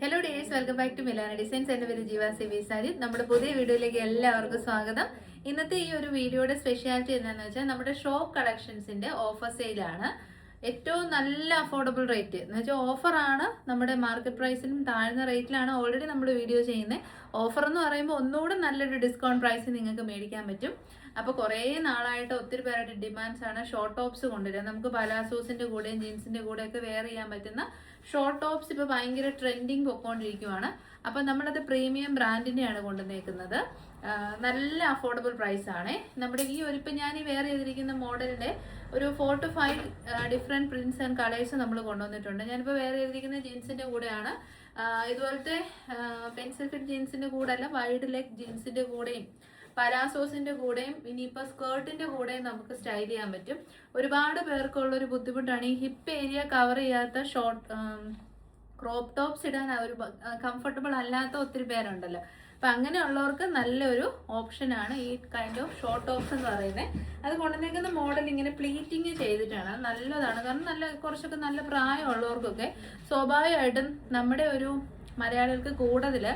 Hello dears, welcome back to Milana designs. എൻ്റെ പേര് ജീവ സിവി സാരി. നമ്മുടെ പുതിയ വീഡിയോയിലേക്ക് എല്ലാവർക്കും സ്വാഗതം. ഇന്നത്തെ ഈ ഒരു വീഡിയോയുടെ സ്പെഷ്യാലിറ്റി എന്താണെന്ന് വെച്ചാൽ നമ്മുടെ ഷോപ്പ് കളക്ഷൻസിന്റെ ഓഫർ സെയിലാണ്. ഏറ്റവും നല്ല അഫോർഡബിൾ റേറ്റ് എന്ന് വെച്ചാൽ ഓഫറാണ്. നമ്മുടെ മാർക്കറ്റ് പ്രൈസിനും താഴ്ന്ന റേറ്റിലാണ് ഓൾറെഡി നമ്മൾ വീഡിയോ ചെയ്യുന്നത്. ഓഫർ എന്ന് പറയുമ്പോൾ ഒന്നുകൂടെ നല്ലൊരു ഡിസ്കൗണ്ട് പ്രൈസ് നിങ്ങൾക്ക് മേടിക്കാൻ പറ്റും. അപ്പോൾ കുറേ നാളായിട്ട് ഒത്തിരി പേരുടെ ഡിമാൻഡ്സ് ആണ് ഷോർട്ട് ടോപ്സ് കൊണ്ടുവരിക. നമുക്ക് പലാസോസിന്റെ കൂടെയും ജീൻസിന്റെ കൂടെയൊക്കെ വെയർ ചെയ്യാൻ പറ്റുന്ന ഷോർട്ട് ടോപ്സ് ഇപ്പോൾ ഭയങ്കര ട്രെൻഡിങ് പൊക്കോണ്ടിരിക്കുവാണ്. അപ്പം നമ്മളത് പ്രീമിയം ബ്രാൻഡിന്റെയാണ് കൊണ്ടുവന്നേക്കുന്നത്. നല്ല അഫോർഡബിൾ പ്രൈസ് ആണ്. നമ്മുടെ ഈ ഒരു ഇപ്പം ഞാൻ ഈ വെയർ ചെയ്തിരിക്കുന്ന മോഡലിന്റെ ഒരു 4 to 5 different prints and colours നമ്മൾ കൊണ്ടുവന്നിട്ടുണ്ട്. ഞാനിപ്പോൾ വെയർ ചെയ്തിരിക്കുന്ന ജീൻസിന്റെ കൂടെയാണ്. ഇതുപോലത്തെ പെൻസിൽ ഫിറ്റ് ജീൻസിന്റെ കൂടെ അല്ല, വൈഡ് ലെഗ് ജീൻസിന്റെ കൂടെയും പലാസോസിന്റെ കൂടെയും ഇനിയിപ്പോൾ സ്കേർട്ടിന്റെ കൂടെയും നമുക്ക് സ്റ്റൈൽ ചെയ്യാൻ പറ്റും. ഒരുപാട് പേർക്കുള്ള ഒരു ബുദ്ധിമുട്ടാണ് ഈ ഹിപ്പ് ഏരിയ കവർ ചെയ്യാത്ത ഷോർട്ട് ക്രോപ്പ് ടോപ്സ് ഇടാൻ ഒരു കംഫർട്ടബിൾ അല്ലാത്ത ഒത്തിരി പേരുണ്ടല്ലോ. അപ്പം അങ്ങനെയുള്ളവർക്ക് നല്ലൊരു ഓപ്ഷനാണ് ഈ കൈൻഡ് ഓഫ് ഷോർട്ട് ടോപ്സ് എന്ന് പറയുന്നത്. അത് കൊണ്ടുവന്നേക്കുന്ന മോഡൽ ഇങ്ങനെ പ്ലീറ്റിങ് ചെയ്തിട്ടാണ്. നല്ലതാണ്, കാരണം കുറച്ചൊക്കെ നല്ല പ്രായമുള്ളവർക്കൊക്കെ സ്വാഭാവികമായിട്ടും നമ്മുടെ ഒരു മലയാളികൾക്ക് കൂടുതൽ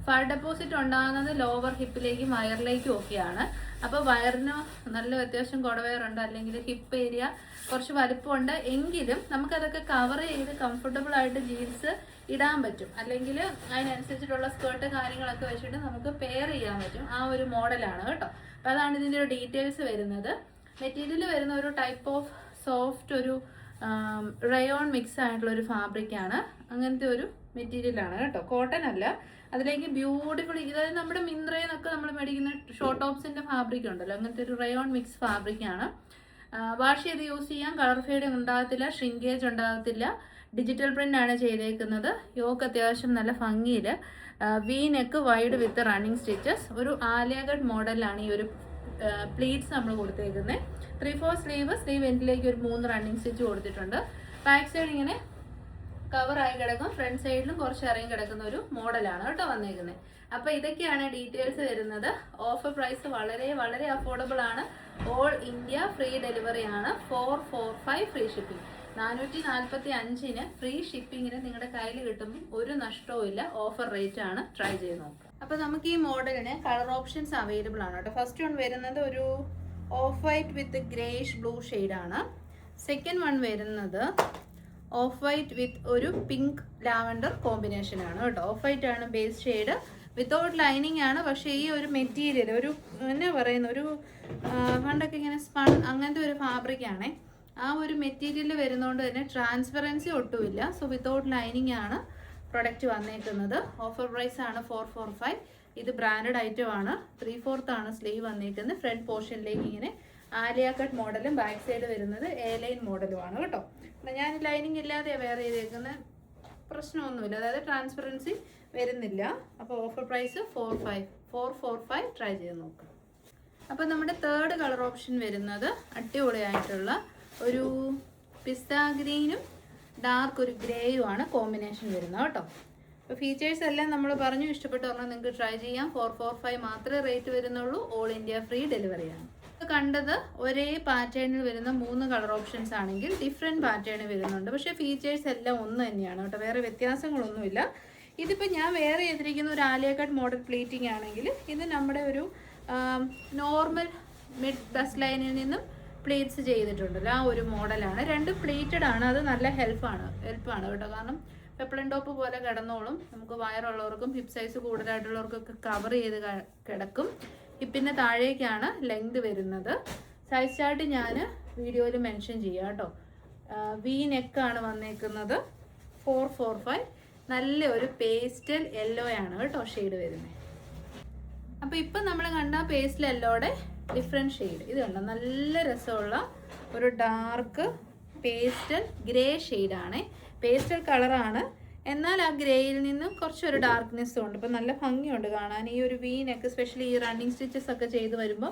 ഫർ ഡെപ്പോസിറ്റ് ഉണ്ടാകുന്നത് ലോവർ ഹിപ്പിലേക്കും വയറിലേക്കും ഒക്കെയാണ്. അപ്പോൾ വയറിന് നല്ല അത്യാവശ്യം കുടവയറുണ്ട്, അല്ലെങ്കിൽ ഹിപ്പ് ഏരിയ കുറച്ച് വലിപ്പമുണ്ട് എങ്കിലും നമുക്കതൊക്കെ കവർ ചെയ്ത് കംഫർട്ടബിൾ ആയിട്ട് ജീൻസ് ഇടാൻ പറ്റും. അല്ലെങ്കിൽ അതിനനുസരിച്ചിട്ടുള്ള സ്കേർട്ട് കാര്യങ്ങളൊക്കെ വെച്ചിട്ട് നമുക്ക് പെയർ ചെയ്യാൻ പറ്റും. ആ ഒരു മോഡലാണ് കേട്ടോ. അപ്പോൾ അതാണ് ഇതിൻ്റെ ഒരു ഡീറ്റെയിൽസ് വരുന്നത്. മെറ്റീരിയൽ വരുന്ന ഒരു ടൈപ്പ് ഓഫ് സോഫ്റ്റ് ഒരു റയോൺ മിക്സ് ആയിട്ടുള്ള ഒരു ഫാബ്രിക്കാണ്. അങ്ങനത്തെ ഒരു മെറ്റീരിയലാണ് കേട്ടോ, കോട്ടൺ അല്ല. അതിലേക്ക് ബ്യൂട്ടിഫുൾ, അതായത് നമ്മുടെ മിന്ത്രയെന്നൊക്കെ നമ്മൾ മേടിക്കുന്ന ഷോർട്ട് ടോപ്സിന്റെ ഫാബ്രിക് ഉണ്ടല്ലോ, അങ്ങനത്തെ ഒരു റയോൺ മിക്സ് ഫാബ്രിക്കാണ്. വാഷ് ചെയ്ത് യൂസ് ചെയ്യാം, കളർ ഫെയ്ഡ് ഉണ്ടാകത്തില്ല, ഷ്രിങ്കേജ് ഉണ്ടാകത്തില്ല. ഡിജിറ്റൽ പ്രിന്റ് ആണ് ചെയ്തേക്കുന്നത്. യോക്ക് അത്യാവശ്യം നല്ല ഭംഗിയിൽ V neck wide with running stitches. ഒരു ആലിയ കട്ട് മോഡലിലാണ് ഈ ഒരു പ്ലീറ്റ്സ് നമ്മൾ കൊടുത്തേക്കുന്നത്. 3/4 സ്ലീവ് എൻഡിലേക്ക് ഒരു 3 റണ്ണിങ് സ്റ്റിച്ച് കൊടുത്തിട്ടുണ്ട്. ബാക്ക് സൈഡ് ഇങ്ങനെ കവറായി കിടക്കും, ഫ്രണ്ട് സൈഡിലും കുറച്ച് ഇറങ്ങി കിടക്കുന്ന ഒരു മോഡലാണ് കേട്ടോ വന്നേക്കുന്നത്. അപ്പൊ ഇതൊക്കെയാണ് ഡീറ്റെയിൽസ് വരുന്നത്. ഓഫർ പ്രൈസ് വളരെ വളരെ അഫോർഡബിൾ ആണ്. ഓൾ ഇന്ത്യ ഫ്രീ ഡെലിവറി ആണ്. 445 ഫ്രീ ഷിപ്പിംഗ്. 445 ഫ്രീ ഷിപ്പിങ്ങിന് നിങ്ങളുടെ കയ്യിൽ കിട്ടുമ്പോൾ ഒരു നഷ്ടവും ഇല്ല. ഓഫർ റേറ്റ് ആണ്. ട്രൈ ചെയ്ത് നോക്കുക. അപ്പൊ നമുക്ക് ഈ മോഡലിന് കളർ ഓപ്ഷൻസ് അവൈലബിൾ ആണ് കേട്ടോ. ഫസ്റ്റ് വൺ വരുന്നത് ഒരു of white with greyish blue ആണ്. സെക്കൻഡ് വൺ വരുന്നത് ഓഫ് വൈറ്റ് വിത്ത് ഒരു പിങ്ക് ലാവൻഡർ കോമ്പിനേഷൻ ആണ് കേട്ടോ. ഓഫ് വൈറ്റ് ആണ് ബേസ് ഷെയ്ഡ്, വിത്തൗട്ട് ലൈനിങ് ആണ്. പക്ഷേ ഈ ഒരു മെറ്റീരിയൽ ഒരു എന്നാ പറയുന്ന ഒരു പണ്ടൊക്കെ ഇങ്ങനെ സ്പൺ അങ്ങനത്തെ ഒരു ഫാബ്രിക് ആണേ. ആ ഒരു മെറ്റീരിയൽ വരുന്നതുകൊണ്ട് തന്നെ ട്രാൻസ്പെറൻസി ഒട്ടുമില്ല. സോ വിത്തൗട്ട് ലൈനിങ് ആണ് പ്രൊഡക്റ്റ് വന്നേക്കുന്നത്. ഓഫർ പ്രൈസ് ആണ് 445. ഇത് ബ്രാൻഡഡ് ഐറ്റം ആണ്. 3/4 ആണ് സ്ലീവ് വന്നേക്കുന്നത്. ഫ്രണ്ട് പോർഷനിലേക്ക് ഇങ്ങനെ ആലിയ കട്ട് മോഡലും ബാക്ക് സൈഡ് വരുന്നത് എ ലൈൻ മോഡലുമാണ് കേട്ടോ. ഞാൻ ലൈനിങ് ഇല്ലാതെ വെയർ ചെയ്തേക്കുന്ന പ്രശ്നമൊന്നുമില്ല, അതായത് ട്രാൻസ്പെറൻസി വരുന്നില്ല. അപ്പോൾ ഓഫർ പ്രൈസ് 445. ട്രൈ ചെയ്ത് നോക്കാം. അപ്പോൾ നമ്മുടെ തേർഡ് കളർ ഓപ്ഷൻ വരുന്നത് അടിപൊളിയായിട്ടുള്ള ഒരു പിസ്ത ഗ്രീനും ഡാർക്ക് ഒരു ഗ്രേയും ആണ് കോമ്പിനേഷൻ വരുന്നത് കേട്ടോ. അപ്പോൾ ഫീച്ചേഴ്സ് എല്ലാം നമ്മൾ പറഞ്ഞു. ഇഷ്ടപ്പെട്ട് പറഞ്ഞാൽ നിങ്ങൾക്ക് ട്രൈ ചെയ്യാം. 445 മാത്രമേ റേറ്റ് വരുന്നുള്ളൂ. ഓൾ ഇന്ത്യ ഫ്രീ ഡെലിവറിയാണ്. കണ്ടത് ഒരേ പാറ്റേണിൽ വരുന്ന 3 കളർ ഓപ്ഷൻസ് ആണെങ്കിൽ ഡിഫറെൻറ്റ് പാറ്റേണിൽ വരുന്നുണ്ട്. പക്ഷേ ഫീച്ചേഴ്സ് എല്ലാം ഒന്ന് തന്നെയാണ് കേട്ടോ, വേറെ വ്യത്യാസങ്ങളൊന്നുമില്ല. ഇതിപ്പോൾ ഞാൻ വേറെ ചെയ്തിരിക്കുന്ന ഒരു ആലിയ കട്ട് മോഡൽ പ്ലീറ്റിംഗ് ആണെങ്കിൽ ഇത് നമ്മുടെ ഒരു നോർമൽ മിഡ് ബസ് ലൈനിൽ നിന്നും പ്ലീറ്റ്സ് ചെയ്തിട്ടുണ്ടല്ലോ, ആ ഒരു മോഡലാണ്. രണ്ടും പ്ലീറ്റഡ് ആണ്. അത് നല്ല ഹെൽപ്പാണ് കേട്ടോ. കാരണം പെപ്ലൻ ടോപ്പ് പോലെ കിടന്നോളും. നമുക്ക് വയറുള്ളവർക്കും ഹിപ്പ് സൈസ് കൂടുതലായിട്ടുള്ളവർക്കൊക്കെ കവർ ചെയ്ത് കിടക്കും. ഹിപ്പിൻ്റെ താഴേക്കാണ് ലെങ്ത് വരുന്നത്. സൈസ് ചാർട്ട് ഞാൻ വീഡിയോയിൽ മെൻഷൻ ചെയ്യാം കേട്ടോ. വി നെക്കാണ് വന്നേക്കുന്നത്. 445. നല്ല ഒരു പേസ്റ്റൽ യെല്ലോ ആണ് കേട്ടോ ഷെയ്ഡ് വരുന്നത്. അപ്പോൾ ഇപ്പം നമ്മൾ കണ്ട പേസ്റ്റൽ യെല്ലോയുടെ ഡിഫറെൻറ്റ് ഷെയ്ഡ് ഇത് കണ്ടോ, നല്ല രസമുള്ള ഒരു ഡാർക്ക് പേസ്റ്റൽ ഗ്രേ ഷെയ്ഡാണ്. പേസ്റ്റൽ കളറാണ്, എന്നാൽ ആ ഗ്രേയിൽ നിന്നും കുറച്ചൊരു ഡാർക്ക്നെസ്സും ഉണ്ട്. ഇപ്പം നല്ല ഭംഗിയുണ്ട് കാണാൻ. ഈ ഒരു വീനൊക്കെ സ്പെഷ്യലി ഈ റണ്ണിങ് സ്റ്റിച്ചസ് ഒക്കെ ചെയ്ത് വരുമ്പോൾ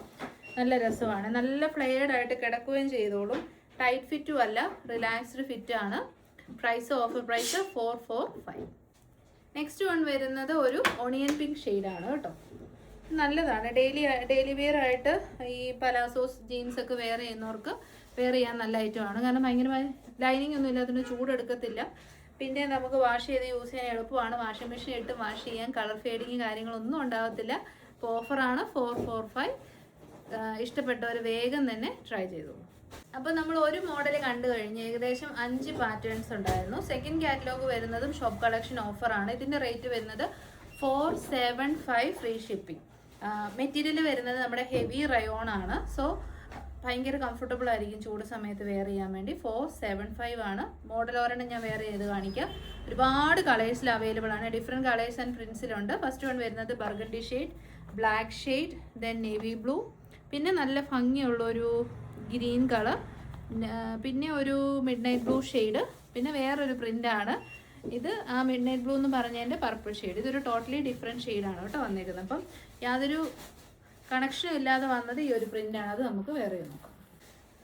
നല്ല രസമാണ്. നല്ല ഫ്ലെയർഡ് ആയിട്ട് കിടക്കുകയും ചെയ്തോളും. ടൈറ്റ് ഫിറ്റും അല്ല, റിലാക്സ്ഡ് ഫിറ്റ് ആണ്. Price offer price 445. Next one വരുന്നത് ഒരു ഓണിയൻ പിങ്ക് ഷെയ്ഡാണ് കേട്ടോ. നല്ലതാണ് ഡെയിലി വെയർ ആയിട്ട്. ഈ പലാസോസ് ജീൻസ് ഒക്കെ വെയർ ചെയ്യുന്നവർക്ക് വെയർ ചെയ്യാൻ നല്ല ഐറ്റമാണ്. കാരണം ഭയങ്കരമായി ലൈനിങ് ഒന്നും ഇല്ലാത്തതുകൊണ്ട് ചൂടെടുക്കത്തില്ല. പിന്നെ നമുക്ക് വാഷ് ചെയ്ത് യൂസ് ചെയ്യാൻ എളുപ്പമാണ്. വാഷിംഗ് മെഷീൻ ഇട്ട് വാഷ് ചെയ്യാൻ, കളർ ഫേഡിങ് കാര്യങ്ങളൊന്നും ഉണ്ടാകത്തില്ല. അപ്പോൾ ഓഫറാണ് 445. ഇഷ്ടപ്പെട്ടവർ വേഗം തന്നെ ട്രൈ ചെയ്തു. അപ്പോൾ നമ്മൾ ഒരു മോഡൽ കണ്ടു കഴിഞ്ഞ് ഏകദേശം 5 പാറ്റേൺസ് ഉണ്ടായിരുന്നു. സെക്കൻഡ് കാറ്റലോഗ് വരുന്നതും ഷോപ്പ് കളക്ഷൻ ഓഫറാണ്. ഇതിൻ്റെ റേറ്റ് വരുന്നത് 475 ഫ്രീ ഷിപ്പിംഗ്. മെറ്റീരിയൽ വരുന്നത് നമ്മുടെ ഹെവി റയോൺ ആണ്. സോ ഭയങ്കര കംഫർട്ടബിൾ ആയിരിക്കും ചൂട് സമയത്ത് വെയർ ചെയ്യാൻ വേണ്ടി. 475 ആണ്. മോഡൽ ഒരെണ്ണം ഞാൻ വെയർ ചെയ്ത് കാണിക്കാം. ഒരുപാട് കളേഴ്സിൽ അവൈലബിൾ ആണ്. ഡിഫറെൻറ്റ് കളേഴ്സ് ആൻഡ് പ്രിൻസിലുണ്ട്. ഫസ്റ്റ് വൺ വരുന്നത് burgundy shade, black shade, then navy blue, പിന്നെ നല്ല ഭംഗിയുള്ളൊരു ഗ്രീൻ കളർ, പിന്നെ ഒരു മിഡ് നൈറ്റ് ബ്ലൂ ഷെയ്ഡ്, പിന്നെ വേറൊരു പ്രിൻ്റാണ് ഇത്. ആ മിഡ് നൈറ്റ് ബ്ലൂ എന്ന് പറഞ്ഞതിൻ്റെ പർപ്പിൾ ഷെയ്ഡ്. ഇതൊരു ടോട്ടലി ഡിഫറെൻറ്റ് ഷെയ്ഡാണ് കേട്ടോ വന്നിരിക്കുന്നത്. അപ്പം യാതൊരു കണക്ഷനും ഇല്ലാതെ വന്നത് ഈ ഒരു പ്രിൻ്റാണ്. അത് നമുക്ക് വേറെ നോക്കാം.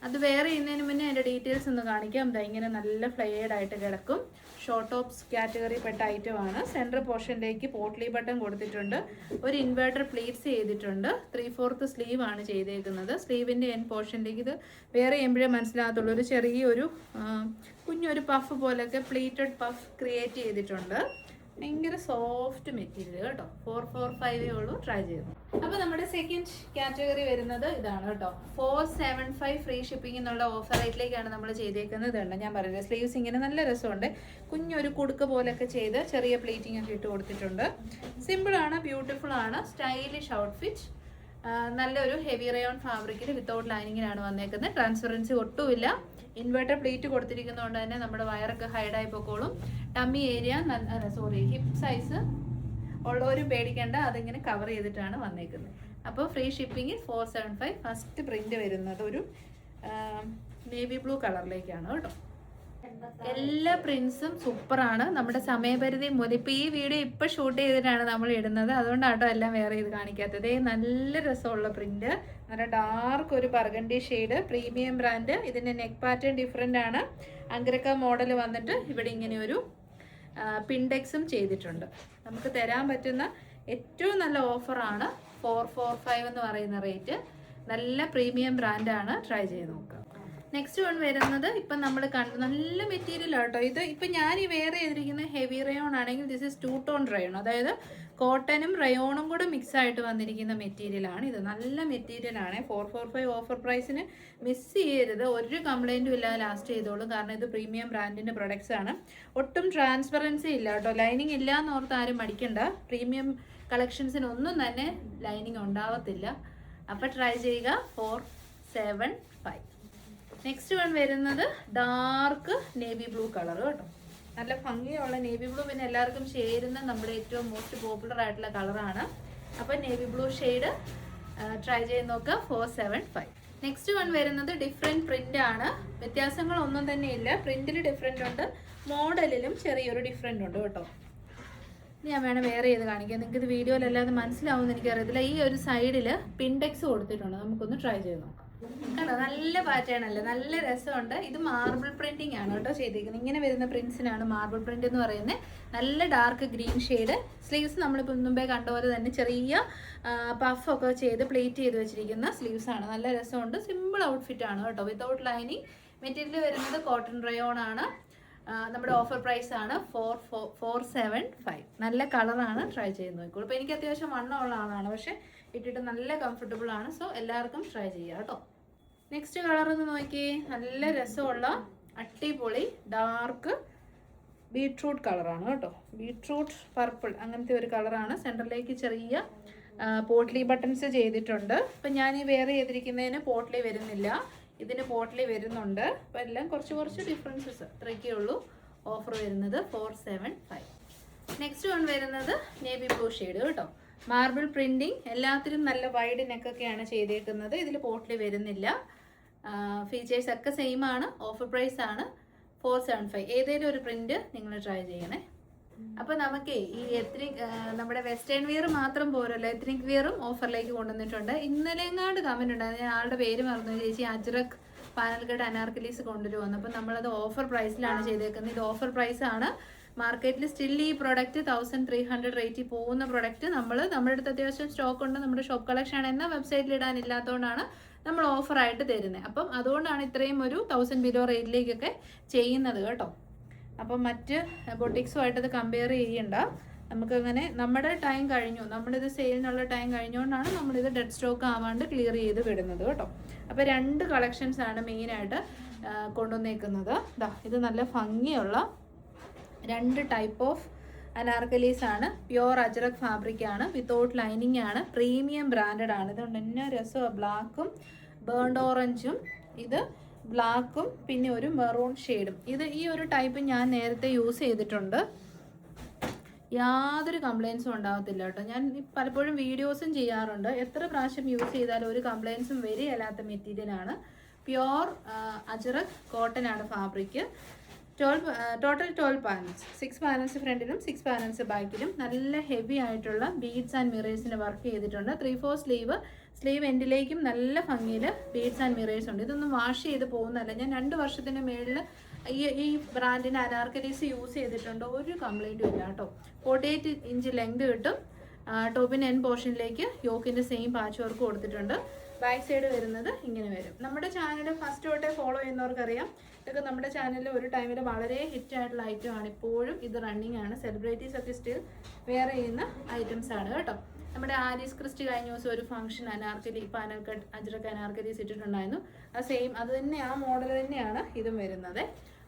അത് വേറെ ചെയ്യുന്നതിന് മുന്നേ അതിൻ്റെ ഡീറ്റെയിൽസ് ഒന്ന് കാണിക്കാം. ഇതാ ഇങ്ങനെ നല്ല ഫ്ലെയർഡ് ആയിട്ട് കിടക്കും. ഷോർട്ട് ടോപ്സ് കാറ്റഗറി പെട്ട ഐറ്റമാണ്. സെൻറ്റർ പോർഷനിലേക്ക് പോട്ട്ലി ബട്ടൺ കൊടുത്തിട്ടുണ്ട്. ഒരു ഇൻവേർട്ടർ പ്ലീറ്റ്സ് ചെയ്തിട്ടുണ്ട്. 3/4 സ്ലീവ് ആണ് ചെയ്തേക്കുന്നത്. സ്ലീവിൻ്റെ എൻ പോർഷനിലേക്ക് ഇത് വേറെ ചെയ്യുമ്പോഴേ മനസ്സിലാകത്തുള്ളൂ. ഒരു ചെറിയൊരു കുഞ്ഞൊരു പഫ് പോലെയൊക്കെ പ്ലീറ്റഡ് പഫ് ക്രിയേറ്റ് ചെയ്തിട്ടുണ്ട്. ഭയങ്കര സോഫ്റ്റ് മെറ്റീരിയൽ കേട്ടോ. 445 ഉള്ളൂ. ട്രൈ ചെയ്തു. അപ്പോൾ നമ്മുടെ സെക്കൻഡ് കാറ്റഗറി വരുന്നത് ഇതാണ് കേട്ടോ. 475 ഫ്രീ ഷിപ്പിംഗ് എന്നുള്ള ഓഫർ റേറ്റിലേക്കാണ് നമ്മൾ ചെയ്തേക്കുന്നത്. ഇതുണ്ട് ഞാൻ പറയുന്നത്. സ്ലീവ്സ് ഇങ്ങനെ നല്ല രസമുണ്ട്. കുഞ്ഞൊരു കുടുക്ക് പോലൊക്കെ ചെയ്ത് ചെറിയ പ്ലേറ്റിംഗ് ഒക്കെ ഇട്ട് കൊടുത്തിട്ടുണ്ട്. സിമ്പിളാണ്, ബ്യൂട്ടിഫുൾ ആണ്, സ്റ്റൈലിഷ് ഔട്ട്ഫിറ്റ്. നല്ലൊരു ഹെവി റയോൺ ഫാബ്രിക്കിൽ വിത്തൗട്ട് ലൈനിങ്ങിലാണ് വന്നേക്കുന്നത്. ട്രാൻസ്പെറൻസി ഒട്ടുമില്ല. ഇൻവേർട്ടർ പ്ലേറ്റ് കൊടുത്തിരിക്കുന്നതുകൊണ്ട് തന്നെ നമ്മുടെ വയറൊക്കെ ഹൈഡായി പൊക്കോളും. ടമ്മി ഏരിയ ഹിപ്പ് സൈസ് ഉള്ളവരും പേടിക്കേണ്ട, അതിങ്ങനെ കവർ ചെയ്തിട്ടാണ് വന്നേക്കുന്നത്. അപ്പോൾ ഫ്രീ ഷിപ്പിംഗ് 475. ഫസ്റ്റ് പ്രിന്റ് വരുന്നത് ഒരു നേവി ബ്ലൂ കളറിലേക്കാണ് കേട്ടോ. എല്ലാ പ്രിന്റ്സും സൂപ്പറാണ്. നമ്മുടെ സമയപരിധി മൂലം ഇപ്പോൾ ഈ വീഡിയോ ഇപ്പോൾ ഷൂട്ട് ചെയ്തിട്ടാണ് നമ്മൾ ഇടുന്നത്. അതുകൊണ്ടാട്ടോ എല്ലാം വേറെ ചെയ്ത് കാണിക്കാത്തത്. നല്ല രസമുള്ള പ്രിന്റ്, നല്ല ഡാർക്ക് ഒരു ബർഗണ്ടി ഷെയ്ഡ്, പ്രീമിയം ബ്രാൻഡ്. ഇതിൻ്റെ നെക്ക് പാറ്റേൺ ഡിഫറെൻ്റ് ആണ്. അങ്കരക്ക മോഡൽ വന്നിട്ട് ഇവിടെ ഇങ്ങനെ ഒരു പിൻഡെക്സും ചെയ്തിട്ടുണ്ട്. നമുക്ക് തരാൻ പറ്റുന്ന ഏറ്റവും നല്ല ഓഫറാണ് 445 എന്ന് പറയുന്ന റേറ്റ്. നല്ല പ്രീമിയം ബ്രാൻഡാണ്. ട്രൈ ചെയ്ത് നോക്കുക. നെക്സ്റ്റ് വൺ വരുന്നത് ഇപ്പം നമ്മൾ കണ്ടു നല്ല മെറ്റീരിയൽ ആട്ടോ. ഇത് ഇപ്പം ഞാൻ ഈ വെയർ ചെയ്തിരിക്കുന്ന ഹെവി റയോൺ ആണെങ്കിൽ ദിസ് ഇസ് 2 ടോൺ റയോൺ, അതായത് കോട്ടനും റയോണും കൂടെ മിക്സ് ആയിട്ട് വന്നിരിക്കുന്ന മെറ്റീരിയലാണ്. ഇത് നല്ല മെറ്റീരിയലാണ്. 445 ഓഫർ പ്രൈസിന് മിസ് ചെയ്യരുത്. ഒരു കംപ്ലൈൻറ്റും ഇല്ലാതെ ലാസ്റ്റ് ചെയ്തോളും. കാരണം ഇത് പ്രീമിയം ബ്രാൻഡിൻ്റെ പ്രൊഡക്ട്സ് ആണ്. ഒട്ടും ട്രാൻസ്പെറൻസി ഇല്ല കേട്ടോ. ലൈനിങ് ഇല്ല എന്നോർത്ത് ആരും മടിക്കണ്ട. പ്രീമിയം കളക്ഷൻസിനൊന്നും തന്നെ ലൈനിങ് ഉണ്ടാവത്തില്ല. അപ്പോൾ ട്രൈ ചെയ്യുക. 475. നെക്സ്റ്റ് വൺ വരുന്നത് ഡാർക്ക് നേവി ബ്ലൂ കളർ കേട്ടോ. നല്ല ഭംഗിയുള്ള നേവി ബ്ലൂ. പിന്നെ എല്ലാവർക്കും ചേരുന്ന നമ്മുടെ ഏറ്റവും മോസ്റ്റ് പോപ്പുലർ ആയിട്ടുള്ള കളറാണ്. അപ്പോൾ നേവി ബ്ലൂ ഷെയ്ഡ് ട്രൈ ചെയ്ത് നോക്കുക. 475. നെക്സ്റ്റ് വൺ വരുന്നത് ഡിഫറെൻറ്റ് പ്രിൻ്റ് ആണ്. വ്യത്യാസങ്ങളൊന്നും തന്നെ ഇല്ല. പ്രിൻറ്റിൽ ഡിഫറെൻ്റ് ഉണ്ട്, മോഡലിലും ചെറിയൊരു ഡിഫറെൻ്റ് ഉണ്ട് കേട്ടോ. ഞാൻ വേണം വേറെ ചെയ്ത് കാണിക്കാം. നിങ്ങൾക്ക് ഇത് വീഡിയോയിലല്ലാതെ മനസ്സിലാവുമെന്ന് എനിക്കറിയത്തില്ല. ഈ ഒരു സൈഡിൽ പിൻഡെക്സ് കൊടുത്തിട്ടുണ്ട്. നമുക്കൊന്ന് ട്രൈ ചെയ്ത് നോക്കാം. കണ്ടോ, നല്ല പാറ്റേൺ അല്ലേ, നല്ല രസമുണ്ട്. ഇത് മാർബിൾ പ്രിന്റിംഗ് ആണ് കേട്ടോ ചെയ്തിരിക്കുന്നത്. ഇങ്ങനെ വരുന്ന പ്രിന്റ്സിനാണ് മാർബിൾ പ്രിന്റ് എന്ന് പറയുന്നത്. നല്ല ഡാർക്ക് ഗ്രീൻ ഷെയ്ഡ്. സ്ലീവ്സ് നമ്മളിപ്പോൾ മുമ്പേ കണ്ട പോലെ തന്നെ ചെറിയ പഫൊക്കെ ചെയ്ത് പ്ലേറ്റ് ചെയ്ത് വെച്ചിരിക്കുന്ന സ്ലീവ്സ് ആണ്. നല്ല രസമുണ്ട്. സിമ്പിൾ ഔട്ട്ഫിറ്റ് ആണ് കേട്ടോ, വിത്തൗട്ട് ലൈനിങ്. മെറ്റീരിയൽ വരുന്നത് കോട്ടൺ റയോൺ ആണ്. നമ്മുടെ ഓഫർ പ്രൈസ് ആണ് 475. നല്ല കളറാണ്. ട്രൈ ചെയ്ത് നോക്കിക്കോളൂ. ഇപ്പോൾ എനിക്ക് അത്യാവശ്യം വണ്ണമുള്ള ആളാണ്, പക്ഷേ ഇട്ടിട്ട് നല്ല കംഫർട്ടബിൾ ആണ്. സോ എല്ലാവർക്കും ട്രൈ ചെയ്യാം കേട്ടോ. നെക്സ്റ്റ് കളർ ഒന്ന് നോക്കിയേ. നല്ല രസമുള്ള അടിപൊളി ഡാർക്ക് ബീട്രൂട്ട് കളറാണ് കേട്ടോ. ബീട്രൂട്ട് പർപ്പിൾ അങ്ങനത്തെ ഒരു കളറാണ്. സെൻറ്ററിലേക്ക് ചെറിയ പോട്ട്ലി ബട്ടൺസ് ചെയ്തിട്ടുണ്ട്. അപ്പം ഞാൻ ഈ വെയർ ചെയ്തിരിക്കുന്നതിന് പോട്ട്ലി വരുന്നില്ല, ഇതിന് പോട്ട്ലി വരുന്നുണ്ട്. അപ്പം എല്ലാം കുറച്ച് ഡിഫറൻസസ് ഇത്രയൊക്കെ ഉള്ളൂ. ഓഫർ വരുന്നത് 475. നെക്സ്റ്റ് വൺ വരുന്നത് നേവി ബ്ലൂ ഷെയ്ഡ് കേട്ടോ. മാർബിൾ പ്രിൻറ്റിങ്, എല്ലാത്തിലും നല്ല വൈഡ് നെക്കൊക്കെയാണ് ചെയ്തേക്കുന്നത്. ഇതിൽ പോട്ട്ലി വരുന്നില്ല. ഫീച്ചേഴ്സ് ഒക്കെ സെയിം ആണ്. ഓഫർ പ്രൈസ് ആണ് 475. ഏതെങ്കിലും ഒരു പ്രിന്റ് നിങ്ങൾ ട്രൈ ചെയ്യണേ. അപ്പോൾ നമുക്ക് ഈ എത്നിക് നമ്മുടെ വെസ്റ്റേൺ വെയർ മാത്രം പോരല്ലോ, എത്നിക് വെയറും ഓഫറിലേക്ക് കൊണ്ടുവന്നിട്ടുണ്ട്. ഇന്നലെ എങ്ങാണ്ട് കമൻറ്റ് ഉണ്ടായിരുന്നു, ഞാൻ ആളുടെ പേര് മറന്നു, ചേച്ചി അജ്രക് പാനൽഗഡ് അനാർക്കലീസ് കൊണ്ടുവരുമെന്ന്. അപ്പോൾ നമ്മളത് ഓഫർ പ്രൈസിലാണ് ചെയ്തേക്കുന്നത്. ഇത് ഓഫർ പ്രൈസ് ആണ്. മാർക്കറ്റിൽ സ്റ്റിൽ ഈ പ്രൊഡക്റ്റ് 1300 റേറ്റിൽ പോകുന്ന പ്രൊഡക്റ്റ് നമ്മുടെ അടുത്ത് അത്യാവശ്യം സ്റ്റോക്ക് ഉണ്ട്. നമ്മുടെ ഷോപ്പ് കളക്ഷൻ എന്ന വെബ്സൈറ്റിൽ ഇടാനില്ലാത്തതുകൊണ്ടാണ് നമ്മൾ ഓഫറായിട്ട് തരുന്നത്. അപ്പം അതുകൊണ്ടാണ് ഇത്രയും ഒരു 1000 ബിലോ റേറ്റിലേക്കൊക്കെ ചെയ്യുന്നത് കേട്ടോ. അപ്പം മറ്റ് ബൊട്ടിക്സുമായിട്ടത് കമ്പയർ ചെയ്യണ്ട. നമുക്കങ്ങനെ നമ്മുടെ ടൈം കഴിഞ്ഞു, നമ്മളിത് സെയിലിനുള്ള ടൈം കഴിഞ്ഞുകൊണ്ടാണ് നമ്മളിത് ഡെഡ് സ്റ്റോക്ക് ആവാണ്ട് ക്ലിയർ ചെയ്ത് വിടുന്നത് കേട്ടോ. അപ്പോൾ 2 കളക്ഷൻസാണ് മെയിനായിട്ട് കൊണ്ടുവന്നേക്കുന്നത്. ഇത് നല്ല ഭംഗിയുള്ള 2 ടൈപ്പ് ഓഫ് അനാർക്കലീസ് ആണ്. പ്യുവർ അജ്രക് ഫാബ്രിക് ആണ്, വിത്തൗട്ട് ലൈനിങ് ആണ്, പ്രീമിയം ബ്രാൻഡഡ് ആണ്. ഇതുകൊണ്ട് തന്നെ രസമാണ്, ബ്ലാക്കും ബേൺഡ് ഓറഞ്ചും, ഇത് ബ്ലാക്കും പിന്നെ ഒരു മെറൂൺ ഷെയ്ഡും. ഈ ഒരു ടൈപ്പ് ഞാൻ നേരത്തെ യൂസ് ചെയ്തിട്ടുണ്ട്, യാതൊരു കംപ്ലയിൻസും ഉണ്ടാകത്തില്ല കേട്ടോ. ഞാൻ പലപ്പോഴും വീഡിയോസും ചെയ്യാറുണ്ട്, എത്ര പ്രാവശ്യം യൂസ് ചെയ്താലും ഒരു കംപ്ലയിൻസും വരികയില്ലാത്ത മെറ്റീരിയലാണ്. പ്യുവർ അജ്രക് കോട്ടൺ ആണ് ഫാബ്രിക്. ടോട്ടൽ 12 പാനൽസ്, 6 പാനൽസ് ഫ്രണ്ടിലും 6 പാനൽസ് ബാക്കിലും. നല്ല ഹെവി ആയിട്ടുള്ള ബീഡ്സ് ആൻഡ് മിറേഴ്സിന് വർക്ക് ചെയ്തിട്ടുണ്ട്. 3/4 സ്ലീവ് എൻഡിലേക്കും നല്ല ഭംഗിയിൽ ബീഡ്സ് ആൻഡ് മിറേഴ്സ് ഉണ്ട്. ഇതൊന്നും വാഷ് ചെയ്ത് പോകുന്നതല്ല. ഞാൻ 2 വർഷത്തിന് മേളിൽ ഈ ബ്രാൻഡിൻ്റെ അനാർക്കലീസ് യൂസ് ചെയ്തിട്ടുണ്ട്, ഒരു കംപ്ലൈൻറ്റും ഇല്ല കേട്ടോ. 48 ഇഞ്ച് ലെങ്ത് കിട്ടും. ടോപ്പിൻ്റെ എൻ പോർഷനിലേക്ക് യോക്കിൻ്റെ സെയിം പാച്ച് വർക്ക് കൊടുത്തിട്ടുണ്ട്. ബാക്ക് സൈഡ് വരുന്നത് ഇങ്ങനെ വരും. നമ്മുടെ ചാനൽ ഫസ്റ്റ് തൊട്ടേ ഫോളോ ചെയ്യുന്നവർക്കറിയാം, ഇതൊക്കെ നമ്മുടെ ചാനലിൽ ഒരു ടൈമിൽ വളരെ ഹിറ്റ് ആയിട്ടുള്ള ഐറ്റം ആണ്. ഇപ്പോഴും ഇത് റണ്ണിങ് ആണ്. സെലിബ്രിറ്റീസ് ഒക്കെ സ്റ്റിൽ വെയർ ചെയ്യുന്ന ഐറ്റംസ് ആണ് കേട്ടോ. നമ്മുടെ ആരീസ് ക്രിസ്റ്റി കഴിഞ്ഞ ദിവസം ഒരു function Anarkali panel cut ajrak anarkalis ഇട്ടിട്ടുണ്ടായിരുന്നു. അത് തന്നെ ആ മോഡൽ തന്നെയാണ് ഇതും വരുന്നത്.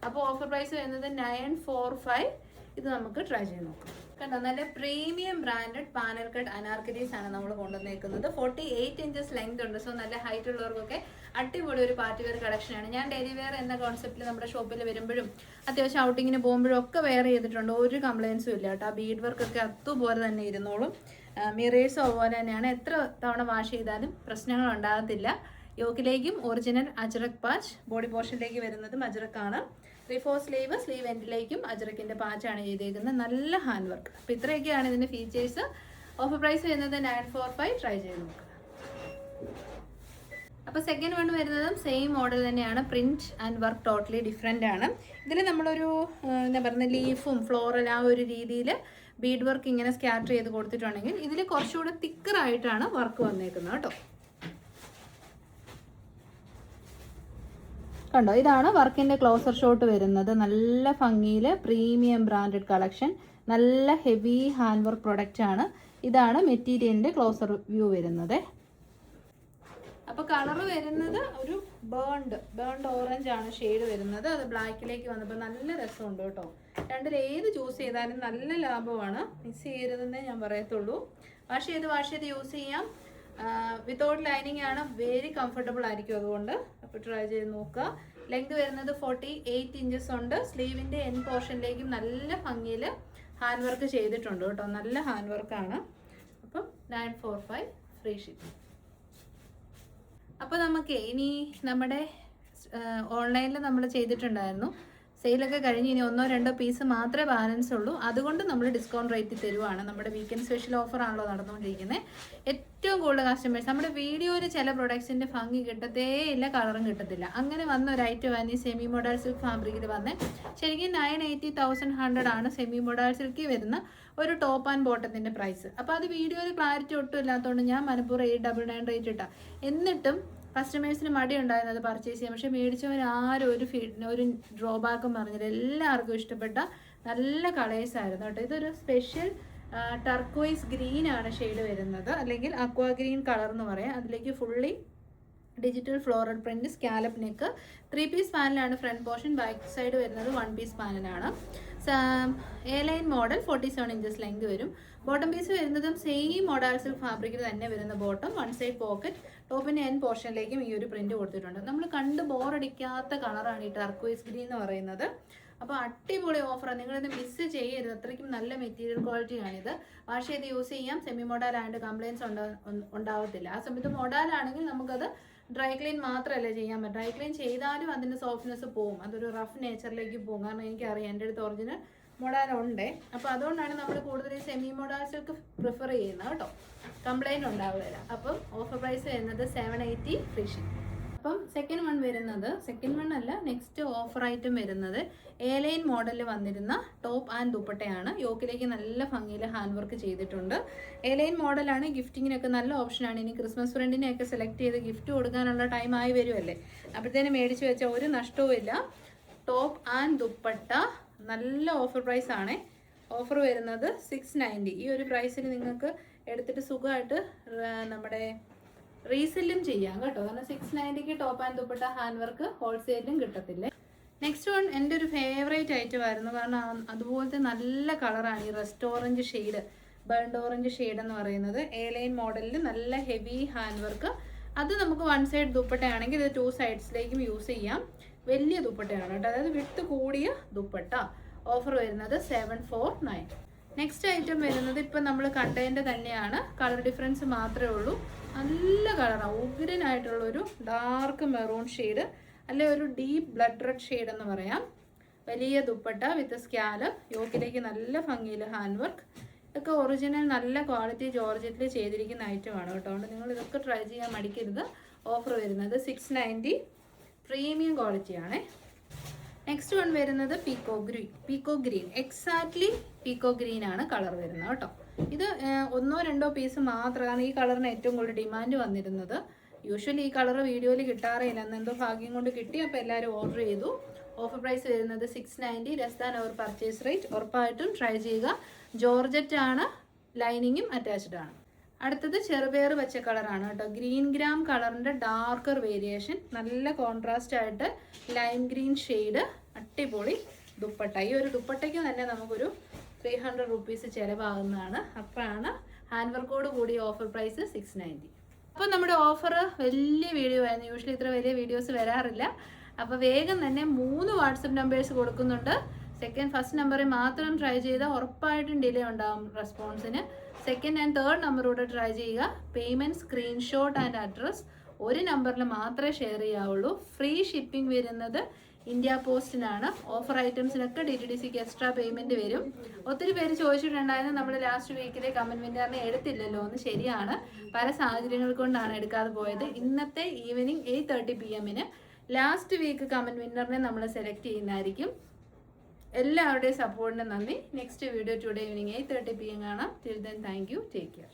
അപ്പോൾ ഓഫർ പ്രൈസ് വരുന്നത് 945. ഇത് നമുക്ക് ട്രൈ ചെയ്ത് നോക്കാം. കണ്ടോ, നല്ല premium branded panel cut anarkalis ആണ് നമ്മൾ കൊണ്ടുവന്നേക്കുന്നത്. 48 ഇഞ്ചസ് ലെങ്ത് ഉണ്ട്. സോ നല്ല ഹൈറ്റ് ഉള്ളവർക്കൊക്കെ അടിപൊളി ഒരു പാർട്ടി വെയർ കളക്ഷനാണ്. ഞാൻ ഡെയിലി വെയർ എന്ന കോൺസെപ്റ്റിൽ നമ്മുടെ ഷോപ്പിൽ വരുമ്പോഴും അത്യാവശ്യം ഔട്ടിങ്ങിന് പോകുമ്പോഴും ഒക്കെ വെയർ ചെയ്തിട്ടുണ്ട്, ഒരു കംപ്ലയിൻസും ഇല്ല കേട്ടോ. ആ ബീഡ് വർക്കൊക്കെ അതുപോലെ തന്നെ ഇരുന്നോളും. മിറേഴ്സും അതുപോലെ തന്നെയാണ്. എത്ര തവണ വാഷ് ചെയ്താലും പ്രശ്നങ്ങൾ ഉണ്ടാകത്തില്ല. യോക്കിലേക്കും ഒറിജിനൽ അജ്രക് പാച്ച്, ബോഡി പോർഷനിലേക്ക് വരുന്നതും അജ്രക്കാണ്. 3/4 സ്ലീവ് എൻഡിലേക്കും അജ്രക്കിൻ്റെ പാച്ചാണ് ചെയ്തേക്കുന്നത്. നല്ല ഹാൻഡ് വർക്ക്. അപ്പോൾ ഇത്രയൊക്കെയാണ് ഇതിൻ്റെ ഫീച്ചേഴ്സ്. ഓഫർ പ്രൈസ് വരുന്നത് 945. ട്രൈ ചെയ്ത് നോക്കുക. അപ്പോൾ സെക്കൻഡ് വൺ വരുന്നതും സെയിം മോഡൽ തന്നെയാണ്. Print and work totally different ആണ്. ഇതിൽ നമ്മളൊരു എന്താ പറയുക, ലീഫും ഫ്ലോറൽ ആ ഒരു രീതിയിൽ ബീഡ് വർക്ക് ഇങ്ങനെ സ്കാറ്റർ ചെയ്ത് കൊടുത്തിട്ടുണ്ടെങ്കിൽ ഇതിൽ കുറച്ചുകൂടെ തിക്കറായിട്ടാണ് വർക്ക് വന്നേക്കുന്നത് കേട്ടോ. കണ്ടോ, ഇതാണ് വർക്കിൻ്റെ ക്ലോസർ ഷോട്ട് വരുന്നത്. നല്ല ഭംഗിയിൽ പ്രീമിയം ബ്രാൻഡഡ് കളക്ഷൻ, നല്ല ഹെവി ഹാൻഡ് വർക്ക് പ്രൊഡക്റ്റ് ആണ്. ഇതാണ് മെറ്റീരിയലിൻ്റെ ക്ലോസർ വ്യൂ വരുന്നത്. അപ്പോൾ കളർ വരുന്നത് ഒരു ബേൺഡ് ഓറഞ്ച് ആണ് ഷെയ്ഡ് വരുന്നത്. അത് ബ്ലാക്കിലേക്ക് വന്നപ്പോൾ നല്ല രസമുണ്ട് കേട്ടോ. രണ്ടിൽ ഏത് ചൂസ് ചെയ്താലും നല്ല ലാഭമാണ്. മിസ് ചെയ്യരുതെന്നേ ഞാൻ പറയത്തുള്ളൂ. വാഷ് ചെയ്ത് യൂസ് ചെയ്യാം. വിത്തൗട്ട് ലൈനിങ് ആണ്, വെരി കംഫർട്ടബിൾ ആയിരിക്കും. അതുകൊണ്ട് അപ്പോൾ ട്രൈ ചെയ്ത് നോക്കുക. ലെങ്ത് വരുന്നത് 48 ഇഞ്ചസ് ഉണ്ട്. സ്ലീവിൻ്റെ എൻ പോർഷനിലേക്കും നല്ല ഭംഗിയിൽ ഹാൻഡ് വർക്ക് ചെയ്തിട്ടുണ്ട് കേട്ടോ. നല്ല ഹാൻഡ് വർക്കാണ്. അപ്പം 945 ഫ്രീ ഷിപ്പിംഗ്. അപ്പോൾ നമുക്ക് ഇനി നമ്മുടെ ഓൺലൈനിൽ നമ്മൾ ചെയ്തിട്ടുണ്ടായിരുന്നു, സെയിലൊക്കെ കഴിഞ്ഞ് ഇനി 1-2 പീസ് മാത്രമേ ബാലൻസ് ഉള്ളൂ. അതുകൊണ്ട് നമ്മൾ ഡിസ്കൗണ്ട് റേറ്റ് തരുവാണ്. നമ്മുടെ വീക്കെൻഡ് സ്പെഷ്യൽ ഓഫർ ആണല്ലോ നടന്നുകൊണ്ടിരിക്കുന്നത്. ഏറ്റവും കൂടുതൽ കസ്റ്റമേഴ്സ് നമ്മുടെ വീഡിയോയിൽ ചില പ്രൊഡക്ട്സിൻ്റെ ഭംഗി കിട്ടത്തേ ഇല്ല, കളറും കിട്ടത്തില്ല. അങ്ങനെ വന്ന ഒരു ഐറ്റമാണ് ഈ സെമി മോഡൽ സിൽക്ക് ഫാബ്രിക്കിൽ വന്നത്. ശരിക്കും 980,100 ആണ് സെമി മോഡൽ സിൽക്കിൽ വരുന്ന ഒരു ടോപ്പ് ആൻഡ് ബോട്ടത്തിൻ്റെ പ്രൈസ്. അപ്പോൾ അത് വീഡിയോയിൽ ക്ലാരിറ്റി ഒട്ടും ഇല്ലാത്തതുകൊണ്ട് ഞാൻ മനഃപൂർവ്വം 899 റേറ്റ് ഇട്ടാ. എന്നിട്ടും കസ്റ്റമേഴ്സിന് മടി ഉണ്ടായിരുന്നത് പർച്ചേസ് ചെയ്യാം. പക്ഷേ മേടിച്ചവരാരും ഒരു ഡ്രോബാക്കും പറഞ്ഞില്ല. എല്ലാവർക്കും ഇഷ്ടപ്പെട്ട നല്ല കളേഴ്സായിരുന്നു കേട്ടോ. ഇതൊരു സ്പെഷ്യൽ ടർക്കോയിസ് ഗ്രീൻ ആണ് ഷെയ്ഡ് വരുന്നത്, അല്ലെങ്കിൽ അക്വാ ഗ്രീൻ കളർ എന്ന് പറയാം. അതിലേക്ക് fully digital floral print, scallop neck, 3 piece പാനലാണ് ഫ്രണ്ട് പോർഷൻ. ബാക്ക് സൈഡ് വരുന്നത് 1 പീസ് പാനലാണ്. A line model 47 inches length വരും. ബോട്ടം പീസ് വരുന്നതും സെയിം മോഡൽ സിൽക്ക് ഫാബ്രിക്കിൽ തന്നെ വരുന്ന ബോട്ടം, 1 സൈഡ് പോക്കറ്റ്, ടോപ്പിൻ്റെ എൻ പോർഷനിലേക്കും ഈ ഒരു പ്രിന്റ് കൊടുത്തിട്ടുണ്ട്. നമ്മൾ കണ്ട് ബോറടിക്കാത്ത കളറാണ് ഈ ടർക്കോയിസ് ഗ്രീൻ എന്ന് പറയുന്നത്. അപ്പോൾ അടിപൊളി ഓഫറാണ്, നിങ്ങളിത് മിസ് ചെയ്യരുത്. അത്രയ്ക്കും നല്ല മെറ്റീരിയൽ ക്വാളിറ്റിയാണിത്. വാഷ് ചെയ്ത് യൂസ് ചെയ്യാം. സെമി മോഡാലായതുകൊണ്ട് കംപ്ലയിൻസ് ഉണ്ടാവത്തില്ല. ആ സമയത്ത് മോഡാലാണെങ്കിൽ നമുക്കത് ഡ്രൈ ക്ലീൻ മാത്രമല്ല ചെയ്യാൻ പറ്റും. ഡ്രൈ ക്ലീൻ ചെയ്താലും അതിൻ്റെ സോഫ്റ്റ്നെസ് പോകും, അതൊരു റഫ് നേച്ചറിലേക്ക് പോകും. കാരണം എനിക്കറിയാം, എൻ്റെ അടുത്ത് ഒറിജിനൽ മോഡാലുണ്ട്. അപ്പോൾ അതുകൊണ്ടാണ് നമ്മൾ കൂടുതൽ സെമി മോഡാൽ സിൽക്ക് പ്രിഫർ ചെയ്യുന്നത് കേട്ടോ. കംപ്ലയിൻറ്റ് ഉണ്ടാവില്ല. അപ്പം ഓഫർ പ്രൈസ് വരുന്നത് 780 ഫ്രീ ഷിപ്പിംഗ്. അപ്പം സെക്കൻഡ് വൺ അല്ല, നെക്സ്റ്റ് ഓഫർ ഐറ്റം വരുന്നത് എ ലൈൻ മോഡലിൽ വന്നിരുന്ന ടോപ്പ് ആൻഡ് ദുപ്പട്ടയാണ്. യോക്കിലേക്ക് നല്ല ഭംഗിയിൽ ഹാൻഡ് വർക്ക് ചെയ്തിട്ടുണ്ട്. എ ലൈൻ മോഡലാണ്. ഗിഫ്റ്റിങ്ങിനൊക്കെ നല്ല ഓപ്ഷനാണ്. ഇനി ക്രിസ്മസ് ഫ്രണ്ടിനെയൊക്കെ സെലക്ട് ചെയ്ത് ഗിഫ്റ്റ് കൊടുക്കാനുള്ള ടൈം ആയി വരുമല്ലേ, അപ്പോഴത്തേനും മേടിച്ച് വെച്ചാൽ ഒരു നഷ്ടവും ഇല്ല. ടോപ്പ് ആൻഡ് ദുപ്പട്ട നല്ല ഓഫർ പ്രൈസ് ആണേ. ഓഫർ വരുന്നത് 690. ഈ ഒരു പ്രൈസിന് നിങ്ങൾക്ക് എടുത്തിട്ട് സുഖമായിട്ട് നമ്മുടെ റീസെല്ലും ചെയ്യാം കേട്ടോ. കാരണം 690 top and dupatta hand work ഹോൾസെയിലും കിട്ടത്തില്ലേ. നെക്സ്റ്റ് വൺ എൻ്റെ ഒരു ഫേവറേറ്റ് ഐറ്റം ആയിരുന്നു. കാരണം അതുപോലത്തെ നല്ല കളറാണ് ഈ rust orange shade, burnt orange shade എന്ന് പറയുന്നത്. എ ലൈൻ മോഡലിൽ നല്ല ഹെവി ഹാൻഡ് വർക്ക്. അത് നമുക്ക് വൺ സൈഡ് ദുപ്പട്ടയാണെങ്കിൽ ഇത് 2 സൈഡ്സിലേക്കും യൂസ് ചെയ്യാം. വലിയ ദുപ്പട്ടയാണ് കേട്ടോ, അതായത് വിട്ട് കൂടിയ ദുപ്പട്ട. ഓഫർ വരുന്നത് 749. നെക്സ്റ്റ് ഐറ്റം വരുന്നത് ഇപ്പം നമ്മൾ കണ്ടതിൻ്റെ തന്നെയാണ്, കളർ ഡിഫറൻസ് മാത്രമേ ഉള്ളൂ. നല്ല കളറാണ്, ഉഗ്രനായിട്ടുള്ളൊരു ഡാർക്ക് മെറൂൺ ഷെയ്ഡ്, അല്ലെ ഒരു ഡീപ്പ് ബ്ലഡ് റെഡ് ഷെയ്ഡ് എന്ന് പറയാം. വലിയ ദുപ്പട്ട വിത്ത് സ്കാലപ്പ്, യോക്കിലേക്ക് നല്ല ഭംഗിയിൽ ഹാൻഡ് വർക്ക്. ഇതൊക്കെ ഒറിജിനൽ നല്ല ക്വാളിറ്റി ജോർജറ്റിൽ ചെയ്തിരിക്കുന്ന ഐറ്റമാണ് കേട്ടോ. അതുകൊണ്ട് നിങ്ങൾ ഇതൊക്കെ ട്രൈ ചെയ്യാൻ മടിക്കരുത്. ഓഫർ വരുന്നത് 690, പ്രീമിയം ക്വാളിറ്റിയാണേ. നെക്സ്റ്റ് വൺ വരുന്നത് പീക്കോ ഗ്രീൻ. എക്സാക്ട്ലി പീക്കോ ഗ്രീൻ ആണ് കളർ വരുന്നത് കേട്ടോ. ഇത് 1-2 പീസ് മാത്രമാണ് ഈ കളറിന് ഏറ്റവും കൂടുതൽ ഡിമാൻഡ് വന്നിരുന്നത്. യൂഷ്വലി ഈ കളർ വീഡിയോയിൽ കിട്ടാറില്ല, എന്നെന്തോ ഭാഗ്യം കൊണ്ട് കിട്ടി. അപ്പോൾ എല്ലാവരും ഓർഡർ ചെയ്തു. ഓഫർ പ്രൈസ് വരുന്നത് 690, less than our purchase rate. ഉറപ്പായിട്ടും ട്രൈ ചെയ്യുക. ജോർജറ്റ് ആണ്, ലൈനിങ്ങും അറ്റാച്ച്ഡ് ആണ്. അടുത്തത് ചെറുപയർ പച്ച കളറാണ് കേട്ടോ. ഗ്രീൻ ഗ്രാം കളറിൻ്റെ ഡാർക്കർ വേരിയേഷൻ, നല്ല കോൺട്രാസ്റ്റ് ആയിട്ട് ലൈം ഗ്രീൻ ഷെയ്ഡ്, അടിപൊളി ദുപ്പട്ട. ഈ ഒരു ദുപ്പട്ടയ്ക്ക് തന്നെ നമുക്കൊരു 300 റുപ്പീസ് ചിലവാകുന്നതാണ്. അപ്പോഴാണ് ഹാൻഡ് വർക്കോട് കൂടി ഓഫർ പ്രൈസ് 690. അപ്പോൾ നമ്മുടെ ഓഫർ വലിയ വീഡിയോ ആയിരുന്നു. യൂഷ്വലി ഇത്ര വലിയ വീഡിയോസ് വരാറില്ല. അപ്പോൾ വേഗം തന്നെ 3 വാട്സപ്പ് നമ്പേഴ്സ് കൊടുക്കുന്നുണ്ട്. ഫസ്റ്റ് നമ്പറിൽ മാത്രം ട്രൈ ചെയ്താൽ ഉറപ്പായിട്ടും ഡിലേ ഉണ്ടാകും റെസ്പോൺസിന്. സെക്കൻഡ് ആൻഡ് തേർഡ് നമ്പറോടെ ട്രൈ ചെയ്യുക. പേയ്മെൻറ്റ്, സ്ക്രീൻഷോട്ട് ആൻഡ് അഡ്രസ് ഒരു നമ്പറിൽ മാത്രമേ ഷെയർ ചെയ്യാവുള്ളൂ. ഫ്രീ ഷിപ്പിംഗ് വരുന്നത് ഇന്ത്യ പോസ്റ്റിനാണ്. ഓഫർ ഐറ്റംസിനൊക്കെ DTDCക്ക് എക്സ്ട്രാ പേയ്മെൻറ്റ് വരും. ഒത്തിരി പേര് ചോദിച്ചിട്ടുണ്ടായിരുന്നു നമ്മൾ ലാസ്റ്റ് വീക്കിലെ കമൻറ്റ് വിന്നറിനെ എടുത്തില്ലല്ലോ എന്ന്. ശരിയാണ്, പല സാഹചര്യങ്ങൾ കൊണ്ടാണ് എടുക്കാതെ പോയത്. ഇന്നത്തെ evening 8:30 PM last week comment വിന്നറിനെ നമ്മൾ സെലക്ട് ചെയ്യുന്നതായിരിക്കും. എല്ലാവരുടെയും സപ്പോർട്ടിന് നന്ദി. Next video today evening 8:30 PM കാണാം. Till then thank you, take care.